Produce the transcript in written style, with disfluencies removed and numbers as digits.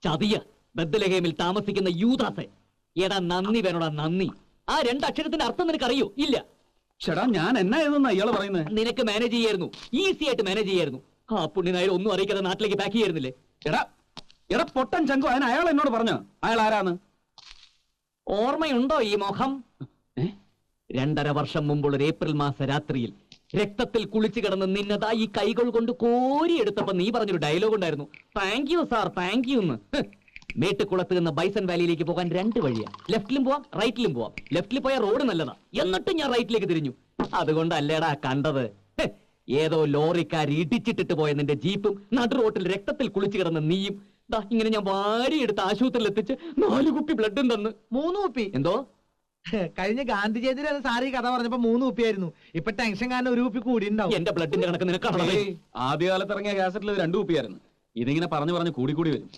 ചതിയ ബദ്ദലഹേമിൽ താമസിക്കുന്ന യൂദാസെ. എടാ നന്ദി വേണോടാ നന്ദി. ആ രണ്ടക്ഷരത്തിന്റെ അർത്ഥം നിനക്കറിയോ? ഇല്ല. ചേട്ടാ ഞാൻ എന്നാ എഴുതുന്ന ഇയാള് പറയുന്നത്? നിനക്ക് മാനേജ് ചെയ്യായിരുന്നു, ഈസി ആയിട്ട് മാനേജ് ചെയ്യായിരുന്നു. ആ പുണ്യനായാലും ഒന്നും അറിയിക്കാതെ നാട്ടിലേക്ക് പാക്ക് ചെയ്യായിരുന്നില്ലേ? എടാ എടാ പൊട്ടൻ ചങ്കു, അതിന് അയാൾ എന്നോട് പറഞ്ഞു. അയാൾ ആരാന്ന് ഓർമ്മയുണ്ടോ ഈ മുഖം? 2.5 വർഷം മുമ്പുള്ള ഒരു ഏപ്രിൽ മാസ രാത്രിയിൽ രക്തത്തിൽ കുളിച്ചു കിടന്ന് നിന്നതാ ഈ കൈകൾ കൊണ്ട് കോരിയെടുത്തപ്പോ നീ പറഞ്ഞൊരു ഡയലോഗ് ഉണ്ടായിരുന്നു, thank you sir, thank you എന്ന്. മേട്ടുകുളത്ത് നിന്ന് ബൈസൺ വാലിയിലേക്ക് പോകാൻ 2 വഴിയാ. ലെഫ്റ്റിലും പോവാം, റൈറ്റിലും പോവാം. ലെഫ്റ്റിൽ പോയ റോഡ് നല്ലതാ, എന്നിട്ട് ഞാൻ റൈറ്റിലേക്ക് തിരിഞ്ഞു. അതുകൊണ്ടല്ലേടാ കണ്ടത്. ഏതോ ലോറിക്കാർ ഇടിച്ചിട്ടിട്ട് പോയ നിന്റെ ജീപ്പും നടു റോട്ടിൽ രക്തത്തിൽ കുളിച്ചു കിടന്ന നീയും ദാ ഇങ്ങനെ ഞാൻ വാരിയെടുത്ത് ആശുപത്രിയിൽ എത്തിച്ച് 4 കുപ്പി ബ്ലഡും തന്ന്. 3 കുപ്പി? എന്തോ കഴിഞ്ഞ ഗാന്ധി ജയന്തി സാറി കഥ പറഞ്ഞപ്പോ 3 കുപ്പിയായിരുന്നു. ഇപ്പൊ ടെൻഷൻ കാരണം 1 കുപ്പി കൂടി ഉണ്ടാവും. എന്റെ ബ്ലഡിന്റെ കണക്ക് നിനക്കാണോ? ആദ്യകാലത്ത് ഇറങ്ങിയ കാസറ്റിൽ 2 കുപ്പിയായിരുന്നു. ഇതിങ്ങനെ പറഞ്ഞു കൂടി വരും.